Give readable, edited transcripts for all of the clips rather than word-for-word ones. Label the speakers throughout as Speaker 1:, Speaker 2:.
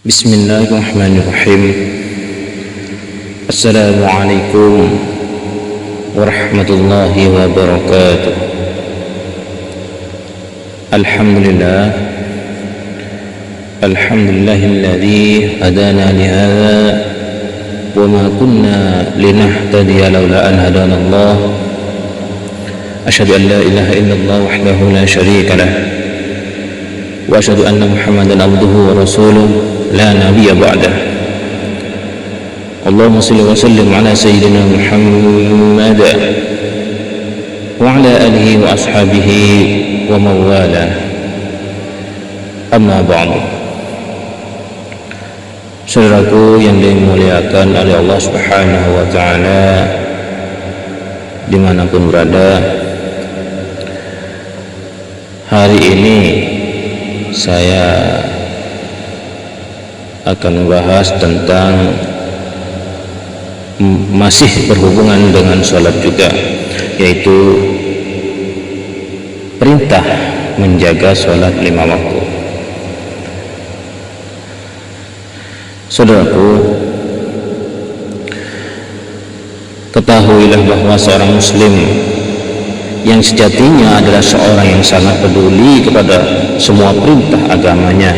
Speaker 1: Bismillahirrahmanirrahim. Assalamualaikum warahmatullahi wabarakatuh. Alhamdulillah, alhamdulillahilladzi hadana lihadza wa ma kunna linahtadiya laula an hadana Allah. Asyhadu an la ilaha illallah wahdahu la syarika lah wa asyhadu anna Muhammadan abduhu wa rasuluh la nabiyya ba'dah. Allahumma shalli wa sallim ala sayyidina Muhammad wa ala alihi wa ashabihi wa mawala. Amma ba'du. Saudaraku yang dimuliakan oleh Allah Subhanahu wa taala dimanapun berada, hari ini saya akan membahas tentang masih berhubungan dengan sholat juga, yaitu perintah menjaga sholat 5 waktu. Saudaraku, ketahuilah bahwa seorang muslim yang sejatinya adalah seorang yang sangat peduli kepada semua perintah agamanya,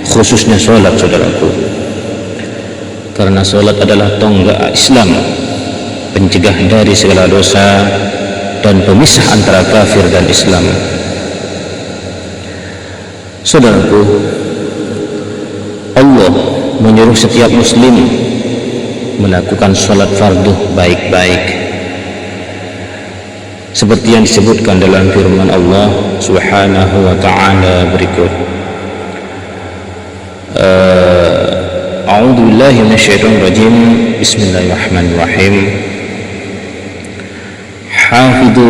Speaker 1: khususnya sholat, saudaraku. Karena sholat adalah tonggak Islam, pencegah dari segala dosa dan pemisah antara kafir dan Islam. Saudaraku, Allah menyuruh setiap muslim melakukan sholat fardu baik-baik, seperti yang disebutkan dalam firman Allah Subhanahu wa ta'ala berikut. A'udzu billahi minasyaitonir rajim. Bismillahirrahmanirrahim. Hafidhu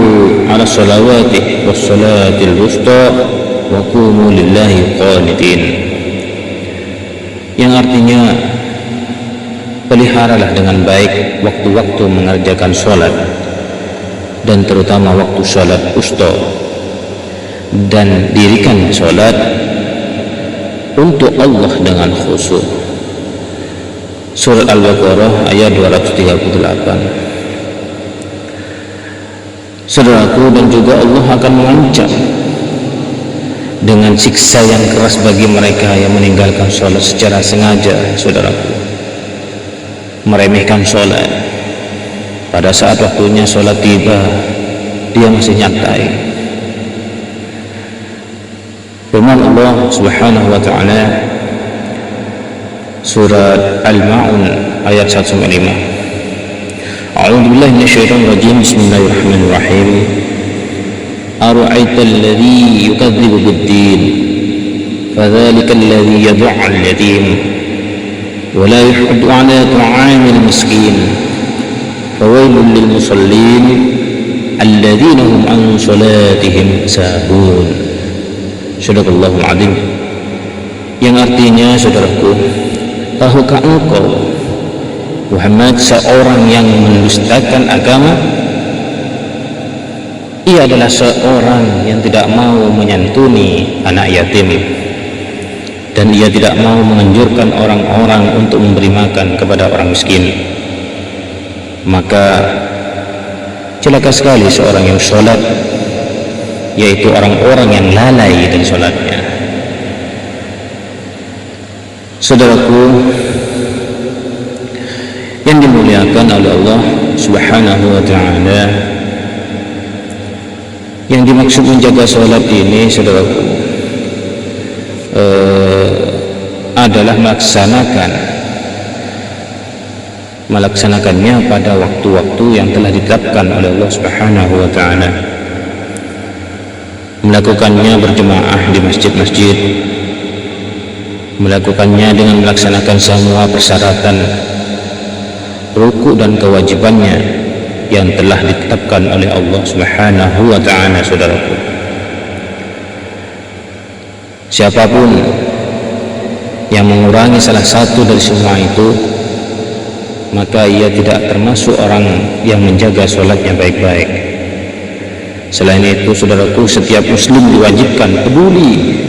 Speaker 1: 'ala sholawati was salatil wusta wa qumu lillahi qanitin. Yang artinya, peliharalah dengan baik waktu-waktu mengerjakan sholat, dan terutama waktu sholat wusta, dan dirikan sholat untuk Allah dengan khusyuk. Surat Al-Baqarah ayat 238. Saudaraku, dan juga Allah akan mengancam dengan siksa yang keras bagi mereka yang meninggalkan sholat secara sengaja. Saudaraku, meremehkan sholat, pada saat waktunya sholat tiba dia masih nyantai. Firman Allah Subhanahu wa ta'ala surat Al-Ma'un ayat 105. A'udzu billahi minasyaitonir rajim. Bismillahirrahmanirrahim. Ara'aital ladzi yukadzibu bid-din fadzalikal ladzi yad'u'al yatim wa la yuhaddu 'ala ta'amil miskin fawailul lil musallin alladzina hum an salatihim sahun. Sadaqallahul azim. Yang artinya, saudaraku, tahukah engkau Muhammad seorang yang mendustakan agama? Ia adalah seorang yang tidak mau menyantuni anak yatim, dan ia tidak mau menganjurkan orang-orang untuk memberi makan kepada orang miskin. Maka celaka sekali seorang yang sholat, yaitu orang-orang yang lalai dari sholatnya. Saudaraku yang dimuliakan oleh Allah Subhanahu wa ta'ala, yang dimaksud menjaga sholat ini, saudaraku, adalah melaksanakannya pada waktu-waktu yang telah ditetapkan oleh Allah Subhanahu wa ta'ala, melakukannya berjemaah di masjid-masjid, melakukannya dengan melaksanakan semua persyaratan, rukuk dan kewajibannya yang telah ditetapkan oleh Allah Subhanahu wa ta'ala. Saudaraku, siapapun yang mengurangi salah satu dari semua itu, maka ia tidak termasuk orang yang menjaga sholatnya baik-baik. Selain itu, saudaraku, setiap muslim diwajibkan peduli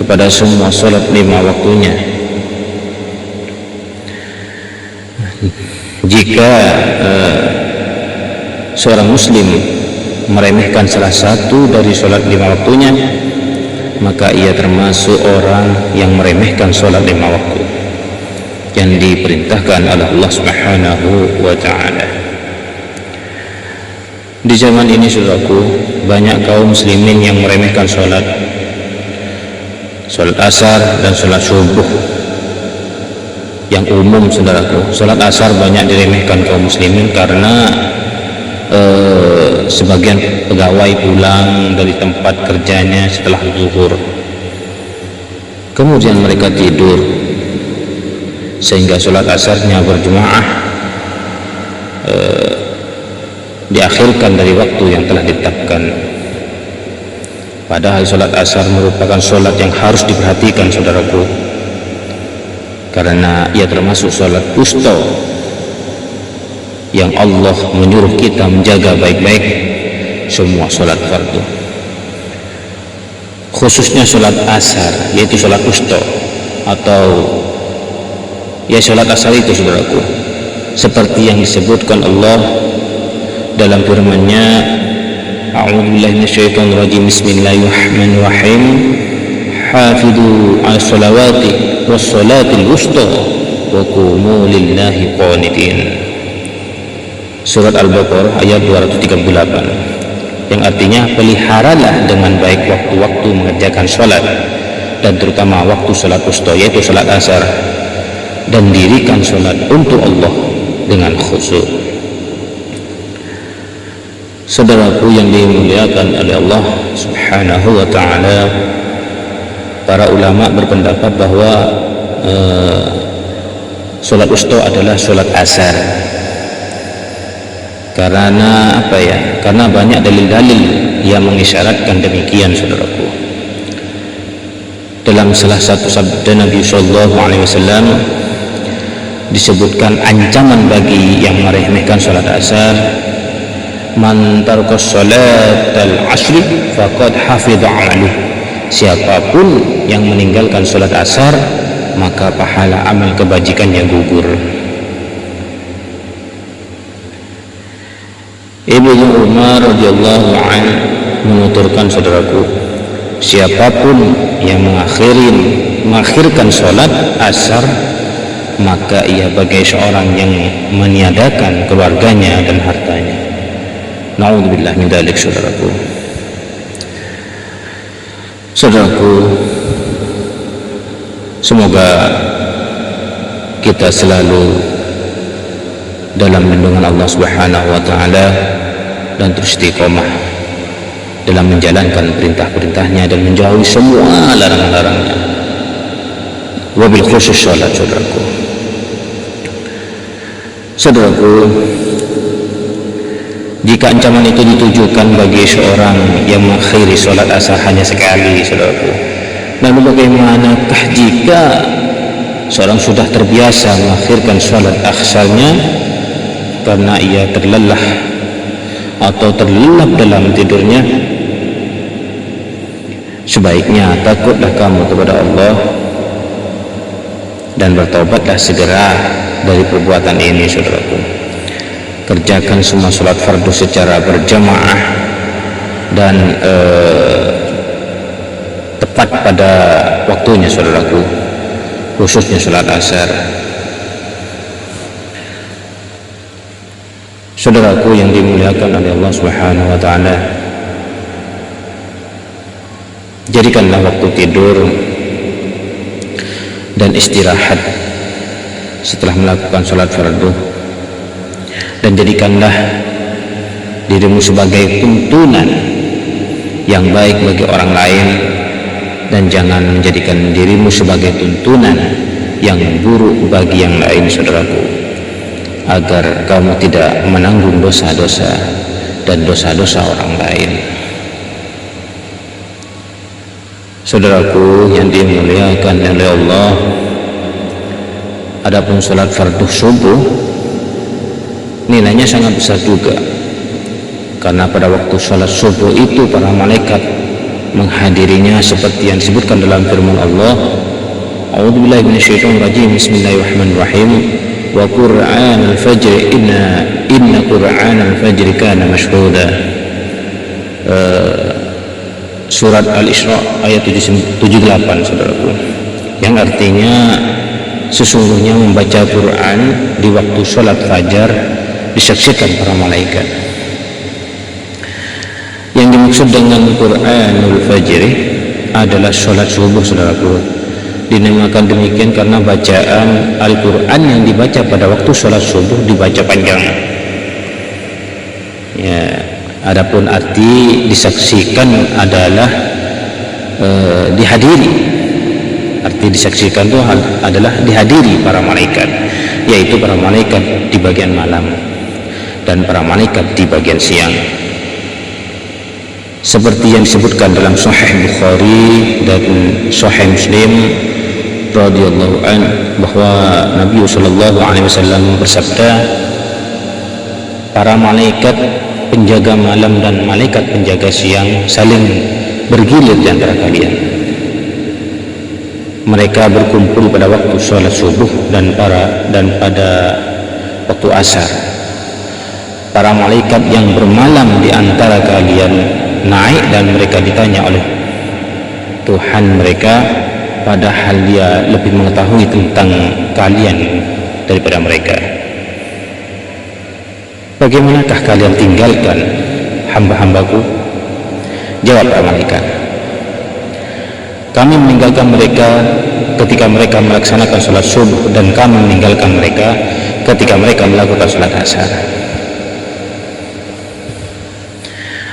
Speaker 1: kepada semua sholat 5 waktunya. Jika seorang muslim meremehkan salah satu dari sholat 5 waktunya, maka ia termasuk orang yang meremehkan sholat 5 waktu yang diperintahkan oleh Allah Subhanahu wa ta'ala. Di zaman ini, saudaraku, banyak kaum muslimin yang meremehkan sholat asar dan sholat subuh yang umum, saudaraku. Sholat asar banyak diremehkan kaum muslimin karena sebagian pegawai pulang dari tempat kerjanya setelah zuhur, kemudian mereka tidur sehingga sholat asarnya berjamaah diakhirkan dari waktu yang telah ditetapkan. Padahal sholat asar merupakan sholat yang harus diperhatikan, saudaraku, karena ia termasuk sholat wusta yang Allah menyuruh kita menjaga baik-baik semua sholat fardu, khususnya sholat asar, yaitu sholat wusta, atau ya sholat asar itu, saudaraku, seperti yang disebutkan Allah dalam firman-Nya, a'udzubillahi minasyaitonir rajim, bismillahirrahmanirrahim, hafidhu 'alas shalawati was shalatil wusta wa qumu lillahi qanitin. Surat Al-Baqarah ayat 238, yang artinya peliharalah dengan baik waktu-waktu mengerjakan sholat, dan terutama waktu sholat wusta, yaitu sholat asar, dan dirikan sholat untuk Allah dengan khusyuk. Saudaraku yang dimuliakan oleh Allah Subhanahu wa ta'ala, para ulama berpendapat bahwa sholat wusta adalah sholat asar. Karena apa ya? Karena banyak dalil-dalil yang mengisyaratkan demikian, saudaraku. Dalam salah satu sabda Nabi Sallallahu Alaihi Wasallam disebutkan ancaman bagi yang meremehkan sholat asar. Man taraka sholatal asri faqad hafidha 'amaluh. Siapapun yang meninggalkan sholat asar, maka pahala amal kebajikannya gugur. Ibnu Umar radhiyallahu anhu menuturkan, saudaraku, siapapun yang mengakhirkan sholat asar, maka ia bagai seorang yang meniadakan keluarganya dan hartanya. Na'udzubillah min dzalik, saudaraku. Saudaraku, semoga kita selalu dalam lindungan Allah Subhanahu wa ta'ala dan terus istiqomah dalam menjalankan perintah-perintahnya dan menjauhi semua larangan-larangnya, wabil khusus sholat, saudaraku. Saudaraku, jika ancaman itu ditujukan bagi seorang yang mengakhiri sholat asar hanya sekali, saudaraku, lalu bagaimanakah jika seorang sudah terbiasa mengakhirkan sholat asarnya karena ia terlelah atau terlelap dalam tidurnya? Sebaiknya takutlah kamu kepada Allah dan bertobatlah segera dari perbuatan ini, saudaraku. Kerjakan semua sholat fardu secara berjamaah dan tepat pada waktunya, saudaraku, khususnya sholat asar. Saudaraku yang dimuliakan oleh Allah Subhanahu wa ta'ala, jadikanlah waktu tidur dan istirahat setelah melakukan sholat fardu, dan jadikanlah dirimu sebagai tuntunan yang baik bagi orang lain, dan jangan menjadikan dirimu sebagai tuntunan yang buruk bagi yang lain, saudaraku, agar kamu tidak menanggung dosa-dosa dan dosa-dosa orang lain. Saudaraku yang dimuliakan oleh Allah, adapun salat fardu subuh nilainya sangat besar juga, karena pada waktu salat subuh itu para malaikat menghadirinya seperti yang disebutkan dalam firman Allah, A'udzubillahi minasyaitonirrajim, Bismillahirrahmanirrahim, wa Qur'anal fajr inna Qur'anal fajr kana mashhuda. Surat Al-Isra ayat 78, saudaraku, yang artinya sesungguhnya membaca Quran di waktu sholat fajar disaksikan para malaikat. Yang dimaksud dengan Quranul Fajr adalah sholat subuh, saudaraku. Dinamakan demikian karena bacaan Al-Quran yang dibaca pada waktu sholat subuh dibaca panjang. Ya, adapun arti disaksikan adalah dihadiri. Arti disaksikan itu adalah dihadiri para malaikat, yaitu para malaikat di bagian malam dan para malaikat di bagian siang. Seperti yang disebutkan dalam Sahih Bukhari dan Sahih Muslim radhiyallahu an, bahwa Nabi sallallahu alaihi wasallam bersabda, para malaikat penjaga malam dan malaikat penjaga siang saling bergilir di antara kalian. Mereka berkumpul pada waktu sholat subuh dan pada waktu asar. Para malaikat yang bermalam di antara kalian naik dan mereka ditanya oleh Tuhan mereka, padahal dia lebih mengetahui tentang kalian daripada mereka. Bagaimanakah kalian tinggalkan hamba-hambaku? Jawab para malaikat, kami meninggalkan mereka ketika mereka melaksanakan sholat subuh, dan kami meninggalkan mereka ketika mereka melakukan sholat asar.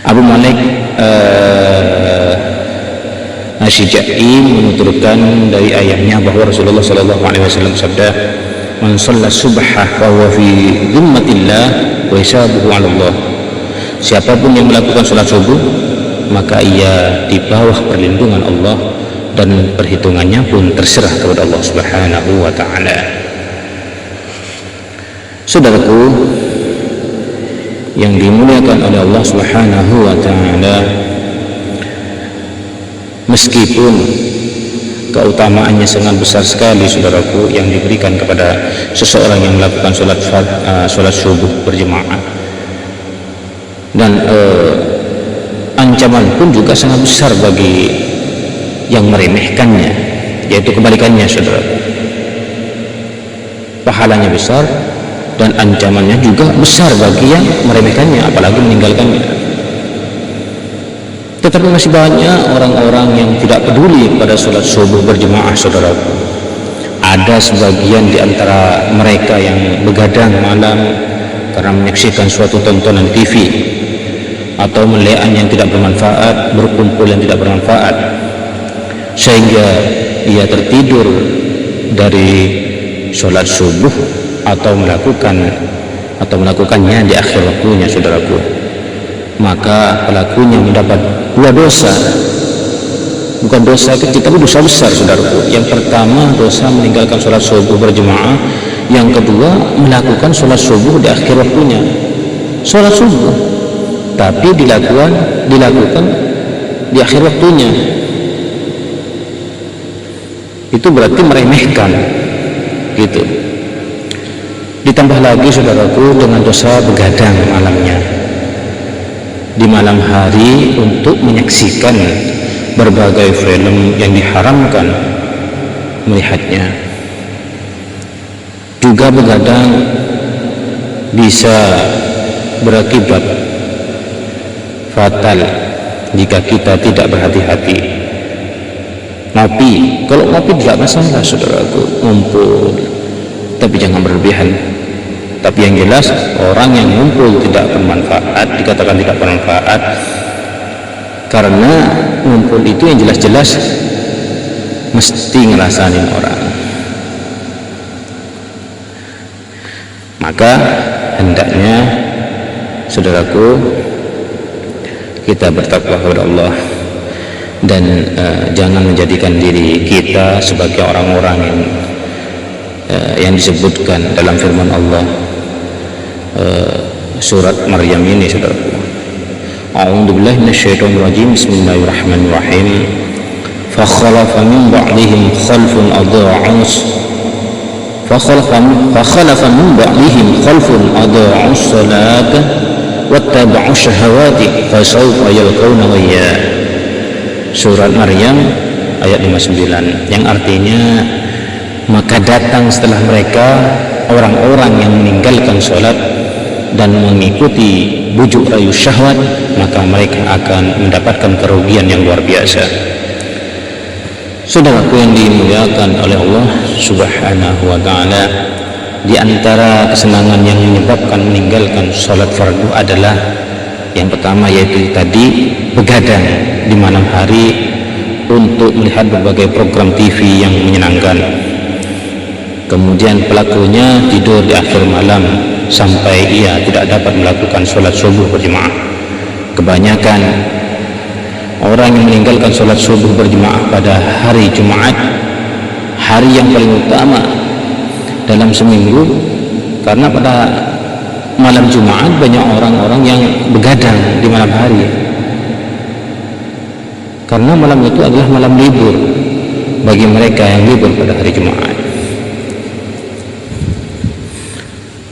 Speaker 1: Abu Malik Asy-Syafi'i menuturkan dari ayahnya bahwa Rasulullah sallallahu alaihi wasallam sabda, "Man shalla subha fa huwa fi dhimmatillah wa hisabuhu 'ala Allah." Siapapun yang melakukan salat subuh, maka ia di bawah perlindungan Allah dan perhitungannya pun terserah kepada Allah Subhanahu wa taala. Saudaraku yang dimuliakan oleh Allah Subhanahu wa taala, meskipun keutamaannya sangat besar sekali, saudaraku, yang diberikan kepada seseorang yang melakukan sholat subuh berjemaah, dan ancaman pun juga sangat besar bagi yang meremehkannya, yaitu kebalikannya, saudaraku. Pahalanya besar dan ancamannya juga besar bagi yang meremehkannya, apalagi meninggalkannya. Tetapi masih banyak orang-orang yang tidak peduli pada sholat subuh berjemaah, saudaraku. Ada sebagian di antara mereka yang begadang malam karena menyaksikan suatu tontonan TV atau melihat yang tidak bermanfaat, berkumpul yang tidak bermanfaat, sehingga ia tertidur dari sholat subuh atau melakukannya di akhir waktunya, saudaraku. Maka pelakunya mendapat dua dosa, bukan dosa kecil tapi dosa besar, saudaraku. Yang pertama, dosa meninggalkan sholat subuh berjemaah. Yang kedua, melakukan sholat subuh di akhir waktunya. Sholat subuh tapi dilakukan di akhir waktunya, itu berarti meremehkan, gitu. Ditambah lagi, saudaraku, dengan dosa begadang malamnya di malam hari untuk menyaksikan berbagai film yang diharamkan melihatnya. Juga begadang bisa berakibat fatal jika kita tidak berhati-hati. Ngopi, kalau ngopi tidak masalah, saudaraku, ngumpul, tapi jangan berlebihan. Tapi yang jelas, orang yang ngumpul tidak bermanfaat, dikatakan tidak bermanfaat karena ngumpul itu yang jelas-jelas mesti ngerasain orang. Maka hendaknya, saudaraku, kita bertakwa kepada Allah dan jangan menjadikan diri kita sebagai orang-orang yang disebutkan dalam firman Allah, surat Maryam ini, saudaraku. A'udzu billahi minasyaitonir rajim. Bismillahirrahmanirrahim. Fakhalafa min ba'dihim khalfun adaa'us salata wattaba'u syahawati fasawfa yalqawna ghayya. Surat Maryam ayat 59, yang artinya maka datang setelah mereka orang-orang yang meninggalkan sholat dan mengikuti bujuk rayu syahwat, maka mereka akan mendapatkan kerugian yang luar biasa. Saudaraku yang dimuliakan oleh Allah Subhanahu wa ta'ala, di antara kesenangan yang menyebabkan meninggalkan sholat fardu adalah yang pertama, yaitu tadi begadang di malam hari untuk melihat berbagai program TV yang menyenangkan. Kemudian pelakunya tidur di akhir malam sampai ia tidak dapat melakukan sholat subuh berjemaah. Kebanyakan orang yang meninggalkan sholat subuh berjemaah pada hari Jumat, hari yang paling utama dalam seminggu, karena pada malam Jumat banyak orang-orang yang begadang di malam hari, karena malam itu adalah malam libur bagi mereka yang libur pada hari Jumat.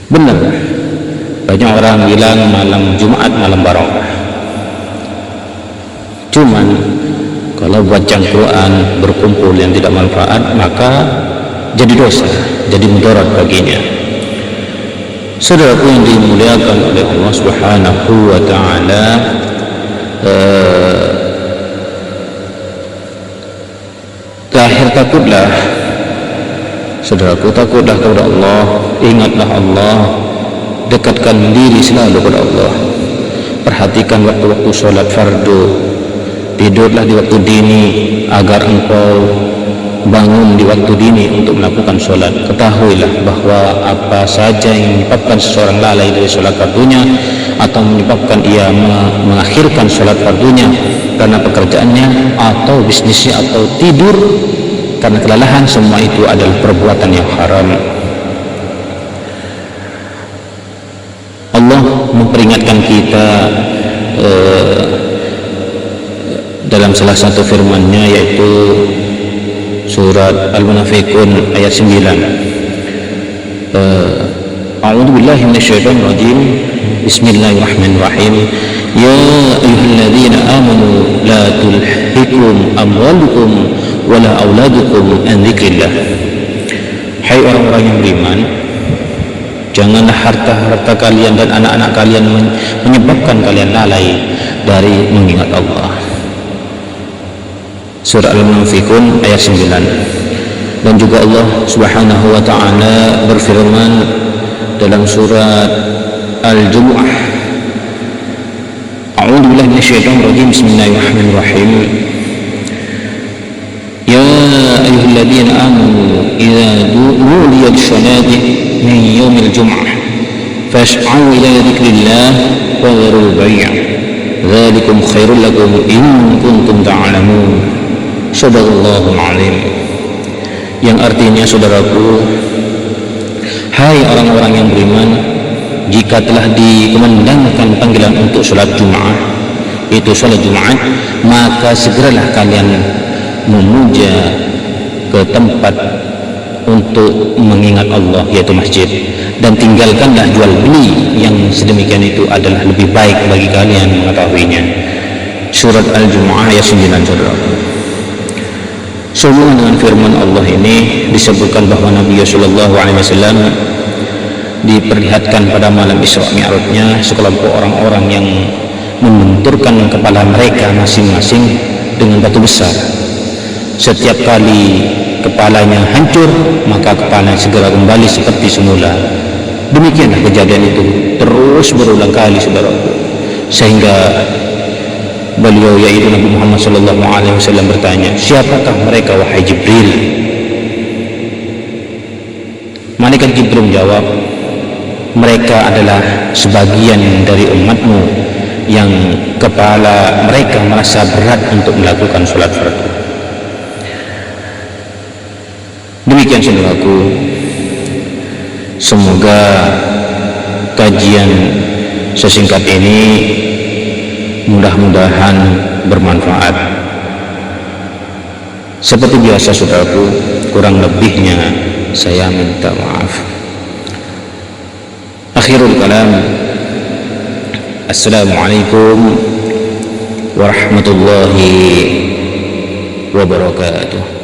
Speaker 1: Benar, banyak orang bilang malam Jumat malam barokah. Cuman kalau baca Quran berkumpul yang tidak manfaat, maka jadi dosa, jadi mudarat baginya. Saudaraku yang dimuliakan oleh Allah Subhanahu wa ta'ala, terakhir takutlah, saudaraku, takutlah kepada Allah, ingatlah Allah, dekatkan diri selalu kepada Allah, perhatikan waktu-waktu sholat fardu, tidurlah di waktu dini agar engkau bangun di waktu dini untuk melakukan sholat. Ketahuilah bahwa apa saja yang menyebabkan seseorang lalai dari sholat fardunya atau menyebabkan ia mengakhirkan sholat fardunya karena pekerjaannya atau bisnisnya atau tidur karena kelelahan, semua itu adalah perbuatan yang haram. Allah memperingatkan kita dalam salah satu firman-Nya, yaitu surat Al-Munafiqun ayat 9. A'udzu billahi minasyaitonir rajim. Bismillahirrahmanirrahim. Ya ayyuhalladzina amanu la tulhikum amwalukum wala auladukum an dzikrillah. Hai orang-orang yang beriman, janganlah harta-harta kalian dan anak-anak kalian menyebabkan kalian lalai dari mengingat Allah. Surah Al-Munafiqun ayat 9. Dan juga Allah Subhanahu wa ta'ala berfirman dalam surat Al-Jumu'ah, A'udzu billahi minasyaitonir rajim. Bismillahirrahmanirrahim. Ya ayyuhalladzina amanu idza nudiya lis-salati min yaumil jum'ah fas'au ila dzikrillah wa dharul bai'. Dzalikum khairul lakum in kuntum ta'lamun. Shadaqallahul azim. Yang artinya, saudaraku, hai orang-orang yang beriman, jika telah dikumandangkan panggilan untuk sholat Jumat, itu sholat Jumat, maka segeralah kalian memuja ke tempat untuk mengingat Allah, yaitu masjid, dan tinggalkanlah jual beli, yang sedemikian itu adalah lebih baik bagi kalian mengetahuinya. Surat Al-Jumu'ah ayat 9, saudaraku. Sehubungan dengan firman Allah ini disebutkan bahwa Nabi Sallallahu Alaihi Wasallam diperlihatkan pada malam Isra Mi'rajnya sekelompok orang-orang yang membenturkan kepala mereka masing-masing dengan batu besar. Setiap kali kepalanya hancur, maka kepalanya segera kembali seperti semula. Demikianlah kejadian itu terus berulang kali, saudaraku, sehingga beliau, yaitu Nabi Muhammad Sallallahu Alaihi Wasallam, bertanya, siapakah mereka wahai Jibril? Malaikat Jibril menjawab, mereka adalah sebagian dari umatmu yang kepala mereka merasa berat untuk melakukan sholat fardu. Demikian, saudaraku, semoga kajian sesingkat ini mudah-mudahan bermanfaat. Seperti biasa saudaraku, kurang lebihnya saya minta maaf. Akhirul kalam, assalamualaikum warahmatullahi wabarakatuh.